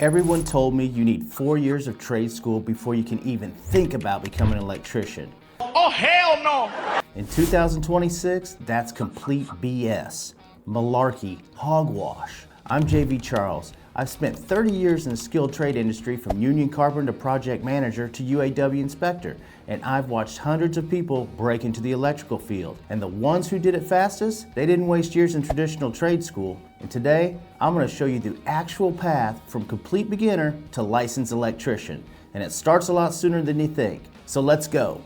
Everyone told me you need 4 years of trade school before you can even think about becoming an electrician. Oh, hell no! In 2026, that's complete BS. Malarkey, hogwash. I'm JV Charles. I've spent 30 years in the skilled trade industry, from union carpenter to project manager to UAW inspector, and I've watched hundreds of people break into the electrical field. And the ones who did it fastest, they didn't waste years in traditional trade school. And today, I'm going to show you the actual path from complete beginner to licensed electrician. And it starts a lot sooner than you think. So let's go.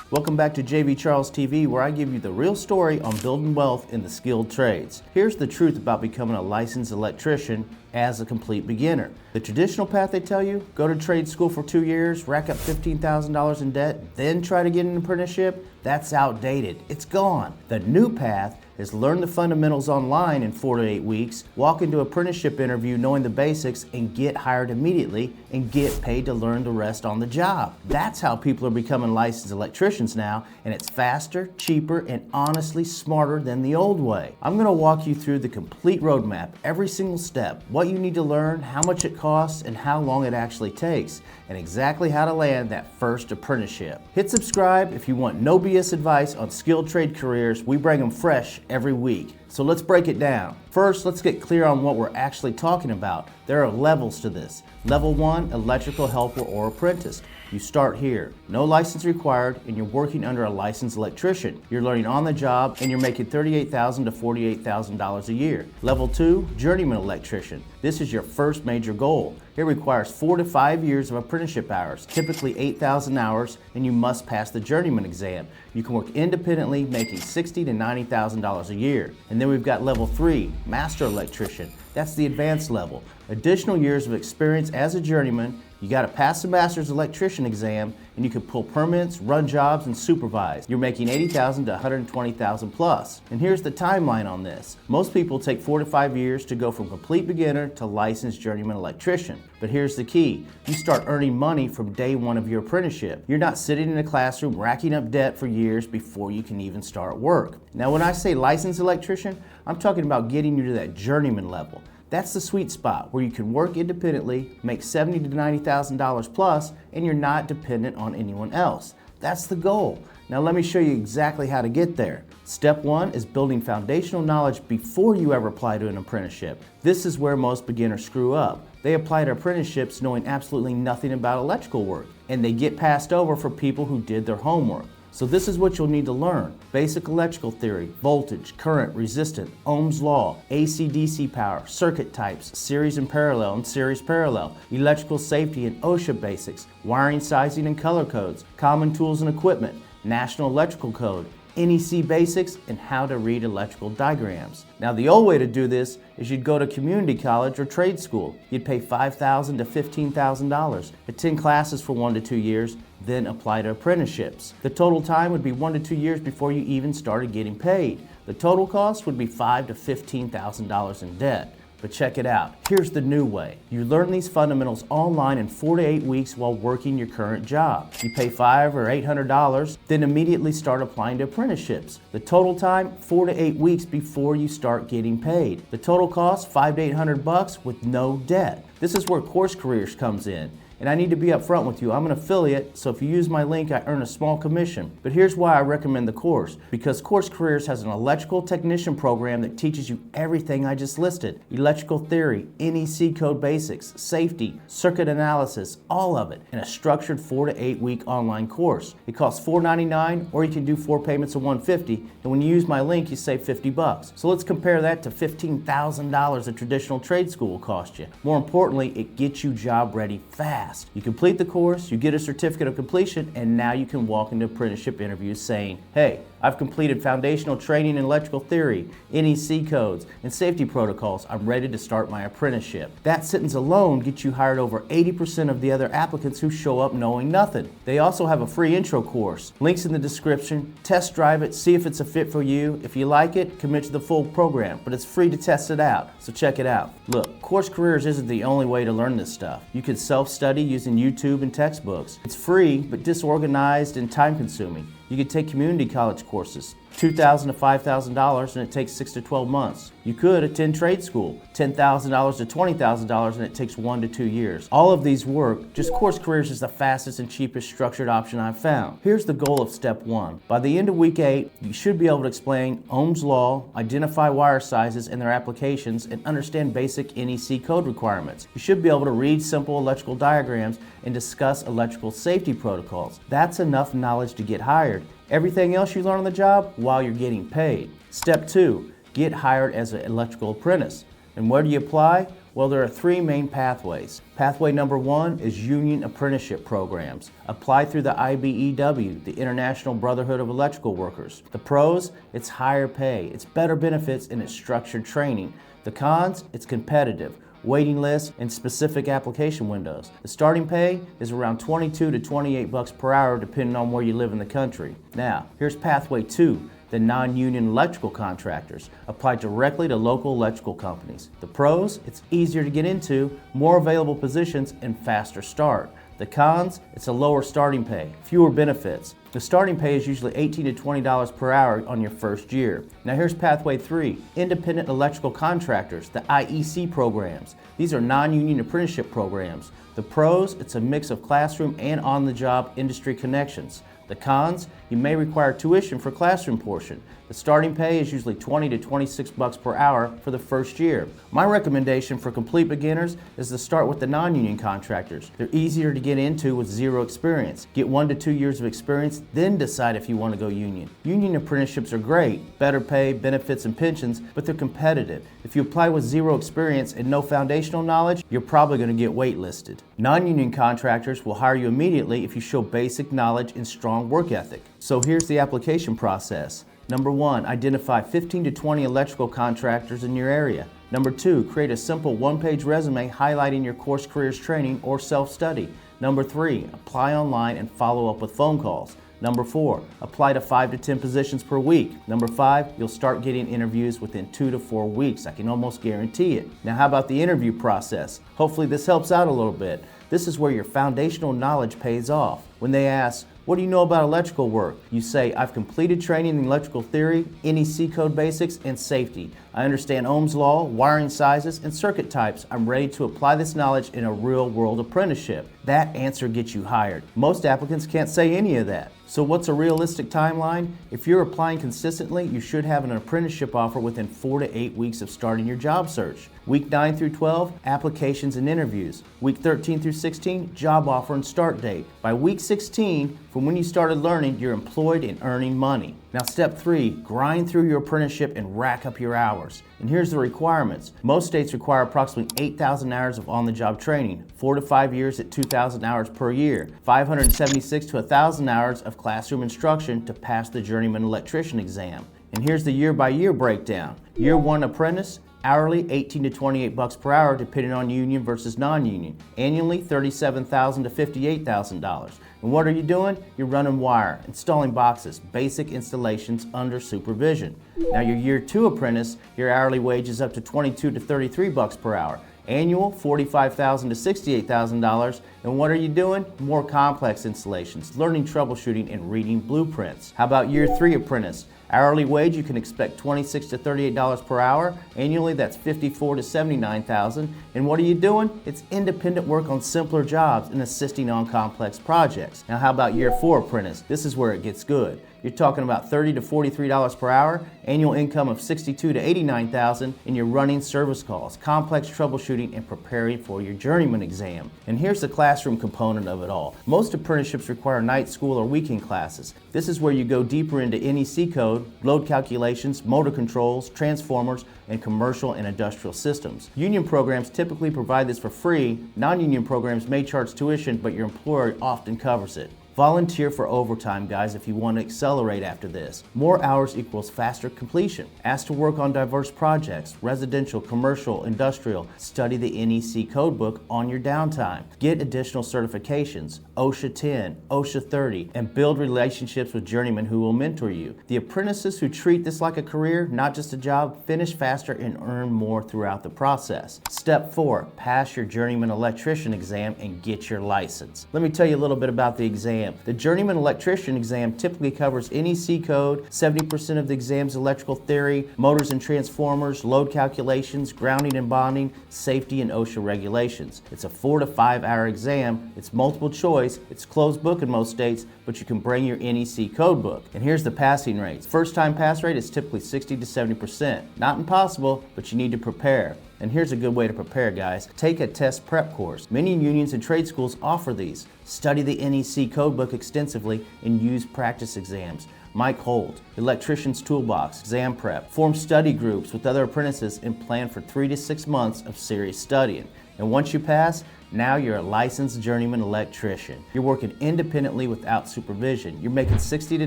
Welcome back to JV Charles TV, where I give you the real story on building wealth in the skilled trades. Here's the truth about becoming a licensed electrician as a complete beginner. The traditional path they tell you, go to trade school for 2 years, rack up $15,000 in debt, then try to get an apprenticeship, that's outdated. It's gone. The new path is learn the fundamentals online in 4 to 8 weeks, walk into an apprenticeship interview knowing the basics, and get hired immediately and get paid to learn the rest on the job. That's how people are becoming licensed electricians now, and it's faster, cheaper, and honestly smarter than the old way. I'm going to walk you through the complete roadmap, every single step, what you need to learn, how much it costs, and how long it actually takes, and exactly how to land that first apprenticeship. Hit subscribe if you want no BS advice on skilled trade careers. We bring them fresh every week. So let's break it down. First, let's get clear on what we're actually talking about. There are levels to this. Level 1, electrical helper or apprentice. You start here. No license required, and you're working under a licensed electrician. You're learning on the job, and you're making $38,000 to $48,000 a year. Level 2, journeyman electrician. This is your first major goal. It requires 4 to 5 years of apprenticeship hours, typically 8,000 hours, and you must pass the journeyman exam. You can work independently, making $60,000 to $90,000 a year. And then we've got level 3, master electrician. That's the advanced level. Additional years of experience as a journeyman. You got to pass the master's electrician exam, and you can pull permits, run jobs, and supervise. You're making $80,000 to $120,000 plus. And here's the timeline on this. Most people take 4 to 5 years to go from complete beginner to licensed journeyman electrician. But here's the key. You start earning money from day one of your apprenticeship. You're not sitting in a classroom racking up debt for years before you can even start work. Now, when I say licensed electrician, I'm talking about getting you to that journeyman level. That's the sweet spot where you can work independently, make $70,000 to $90,000 plus, and you're not dependent on anyone else. That's the goal. Now let me show you exactly how to get there. Step 1 is building foundational knowledge before you ever apply to an apprenticeship. This is where most beginners screw up. They apply to apprenticeships knowing absolutely nothing about electrical work, and they get passed over for people who did their homework. So this is what you'll need to learn. Basic electrical theory, voltage, current, resistance, Ohm's law, AC/DC power, circuit types, series and parallel and series parallel, electrical safety and OSHA basics, wiring sizing and color codes, common tools and equipment, National Electrical Code, NEC basics, and how to read electrical diagrams. Now the old way to do this is you'd go to community college or trade school. You'd pay $5,000 to $15,000, attend classes for 1 to 2 years, then apply to apprenticeships. The total time would be 1 to 2 years before you even started getting paid. The total cost would be $5,000 to $15,000 in debt. But check it out. Here's the new way. You learn these fundamentals online in 4 to 8 weeks while working your current job. You pay $500 or $800, then immediately start applying to apprenticeships. The total time, 4 to 8 weeks before you start getting paid. The total cost, $500 to $800 with no debt. This is where Course Careers comes in. And I need to be upfront with you. I'm an affiliate, so if you use my link, I earn a small commission. But here's why I recommend the course. Because Course Careers has an electrical technician program that teaches you everything I just listed. Electrical theory, NEC code basics, safety, circuit analysis, all of it in a structured 4 to 8 week online course. It costs $499, or you can do 4 payments of $150, and when you use my link, you save $50. So let's compare that to $15,000 a traditional trade school will cost you. More importantly, it gets you job ready fast. You complete the course, you get a certificate of completion, and now you can walk into apprenticeship interviews saying, hey, I've completed foundational training in electrical theory, NEC codes, and safety protocols. I'm ready to start my apprenticeship. That sentence alone gets you hired over 80% of the other applicants who show up knowing nothing. They also have a free intro course. Links in the description. Test drive it, see if it's a fit for you. If you like it, commit to the full program, but it's free to test it out, so check it out. Look, Course Careers isn't the only way to learn this stuff. You can self-study using YouTube and textbooks. It's free, but disorganized and time-consuming. You could take community college courses. $2,000 to $5,000 and it takes 6 to 12 months. You could attend trade school, $10,000 to $20,000 and it takes 1 to 2 years. All of these work, just Course Careers is the fastest and cheapest structured option I've found. Here's the goal of step 1. By the end of week 8, you should be able to explain Ohm's law, identify wire sizes and their applications, and understand basic NEC code requirements. You should be able to read simple electrical diagrams and discuss electrical safety protocols. That's enough knowledge to get hired. Everything else you learn on the job while you're getting paid. Step 2, get hired as an electrical apprentice. And where do you apply? Well, there are 3 main pathways. Pathway number 1 is union apprenticeship programs. Apply through the IBEW, the International Brotherhood of Electrical Workers. The pros, it's higher pay, it's better benefits, and it's structured training. The cons, it's competitive, waiting lists, and specific application windows. The starting pay is around $22 to $28 per hour depending on where you live in the country. Now, here's pathway 2. The non-union electrical contractors. Apply directly to local electrical companies. The pros, it's easier to get into, more available positions, and faster start. The cons, it's a lower starting pay, fewer benefits. The starting pay is usually $18 to $20 per hour on your first year. Now here's pathway 3, independent electrical contractors, the IEC programs. These are non-union apprenticeship programs. The pros, it's a mix of classroom and on-the-job industry connections. The cons, you may require tuition for classroom portion. The starting pay is usually $20 to $26 per hour for the first year. My recommendation for complete beginners is to start with the non-union contractors. They're easier to get into with 0 experience. Get 1 to 2 years of experience, then decide if you want to go union. Union apprenticeships are great, better pay, benefits, and pensions, but they're competitive. If you apply with 0 experience and no foundational knowledge, you're probably going to get waitlisted. Non-union contractors will hire you immediately if you show basic knowledge and strong work ethic. So here's the application process. Number 1, identify 15 to 20 electrical contractors in your area. Number 2, create a simple 1-page resume highlighting your Course Careers training or self-study. Number 3, apply online and follow up with phone calls. Number 4, apply to 5 to 10 positions per week. Number 5, you'll start getting interviews within 2 to 4 weeks. I can almost guarantee it. Now how about the interview process? Hopefully this helps out a little bit. This is where your foundational knowledge pays off. When they ask, what do you know about electrical work? You say, I've completed training in electrical theory, NEC code basics, and safety. I understand Ohm's law, wiring sizes, and circuit types. I'm ready to apply this knowledge in a real-world apprenticeship. That answer gets you hired. Most applicants can't say any of that. So what's a realistic timeline? If you're applying consistently, you should have an apprenticeship offer within 4 to 8 weeks of starting your job search. Week 9 through 12, applications and interviews. Week 13 through 16, job offer and start date. By week 16, from when you started learning, you're employed and earning money. Now step 3, grind through your apprenticeship and rack up your hours. And here's the requirements. Most states require approximately 8,000 hours of on-the-job training, 4 to 5 years at 2,000 hours per year, 576 to 1,000 hours of classroom instruction to pass the Journeyman Electrician exam. And here's the year-by-year breakdown. Year 1 apprentice, hourly $18 to $28 per hour depending on union versus non-union. Annually $37,000 to $58,000. And what are you doing? You're running wire, installing boxes, basic installations under supervision. Now your year 2 apprentice, your hourly wage is up to $22 to $33 per hour. Annual $45,000 to $68,000. And what are you doing? More complex installations, learning troubleshooting and reading blueprints. How about year 3 apprentice? Hourly wage, you can expect $26 to $38 per hour. Annually, that's $54,000 to $79,000. And what are you doing? It's independent work on simpler jobs and assisting on complex projects. Now, how about year 4 apprentice? This is where it gets good. You're talking about $30 to $43 per hour, annual income of $62,000 to $89,000, and you're running service calls, complex troubleshooting, and preparing for your Journeyman exam. And here's the classroom component of it all. Most apprenticeships require night school or weekend classes. This is where you go deeper into NEC code, load calculations, motor controls, transformers, and commercial and industrial systems. Union programs typically provide this for free. Non-union programs may charge tuition, but your employer often covers it. Volunteer for overtime, guys, if you want to accelerate after this. More hours equals faster completion. Ask to work on diverse projects, residential, commercial, industrial. Study the NEC codebook on your downtime. Get additional certifications, OSHA 10, OSHA 30, and build relationships with journeymen who will mentor you. The apprentices who treat this like a career, not just a job, finish faster and earn more throughout the process. Step 4, pass your Journeyman Electrician exam and get your license. Let me tell you a little bit about the exam. exam. The Journeyman Electrician exam typically covers NEC code, 70% of the exam's electrical theory, motors and transformers, load calculations, grounding and bonding, safety and OSHA regulations. It's a 4 to 5 hour exam. It's multiple choice. It's closed book in most states, but you can bring your NEC code book. And here's the passing rates. First time pass rate is typically 60 to 70%. Not impossible, but you need to prepare. And here's a good way to prepare, guys. Take a test prep course. Many unions and trade schools offer these. Study the NEC code book extensively and use practice exams. Mike Holt, Electrician's Toolbox, exam prep. Form study groups with other apprentices and plan for 3 to 6 months of serious studying. And once you pass, now you're a licensed journeyman electrician. You're working independently without supervision. You're making $60,000 to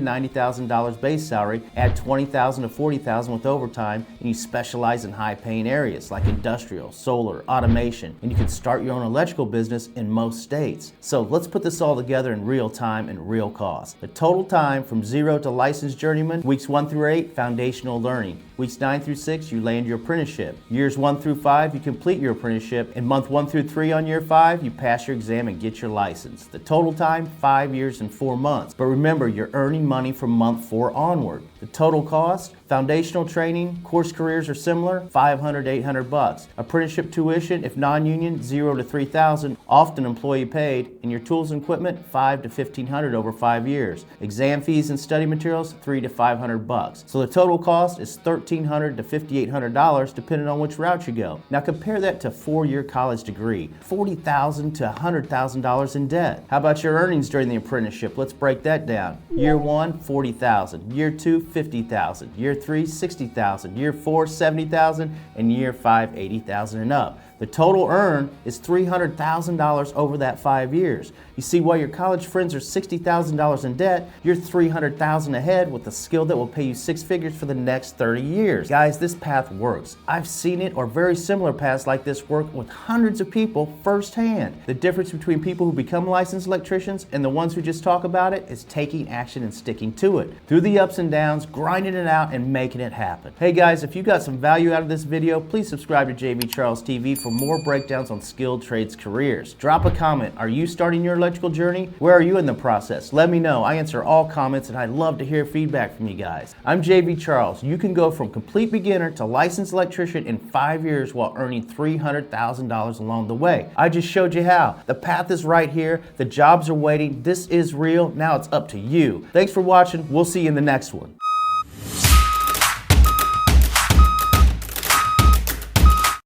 $90,000 base salary, add $20,000 to $40,000 with overtime, and you specialize in high-paying areas like industrial, solar, automation, and you can start your own electrical business in most states. So let's put this all together in real time and real cost. The total time from 0 to licensed journeyman, weeks 1 through 8, foundational learning. Weeks 9 through 6, you land your apprenticeship. Years 1 through 5, you complete your apprenticeship. In month 1 through 3 on year 5, you pass your exam and get your license. The total time, 5 years and 4 months. But remember, you're earning money from month 4 onward. The total cost, foundational training, course careers are similar, $500 to $800. Apprenticeship tuition, if non-union, $0 to $3,000, often employee paid, and your tools and equipment, $500 to $1,500 over 5 years. Exam fees and study materials, $300 to $500. So the total cost is $1,300 to $5,800 depending on which route you go. Now compare that to a 4-year college degree, $40,000 to $100,000 in debt. How about your earnings during the apprenticeship? Let's break that down. Year 1, $40,000. Year 2, $50,000. Year 3, $60,000. Year 4, $70,000. And year 5, $80,000 and up. The total earn is $300,000 over that 5 years. You see, while your college friends are $60,000 in debt, you're $300,000 ahead with a skill that will pay you 6 figures for the next 30 years. Guys, this path works. I've seen it or very similar paths like this work with hundreds of people firsthand. The difference between people who become licensed electricians and the ones who just talk about it is taking action and sticking to it. Through the ups and downs, grinding it out and making it happen. Hey guys, if you got some value out of this video, please subscribe to JV Charles TV for more breakdowns on skilled trades careers. Drop a comment. Are you starting your electrical journey? Where are you in the process? Let me know. I answer all comments and I'd love to hear feedback from you guys. I'm JV Charles. You can go from complete beginner to licensed electrician in 5 years while earning $300,000 along the way. I just showed you how. The path is right here. The jobs are waiting. This is real. Now it's up to you. Thanks for watching. We'll see you in the next one.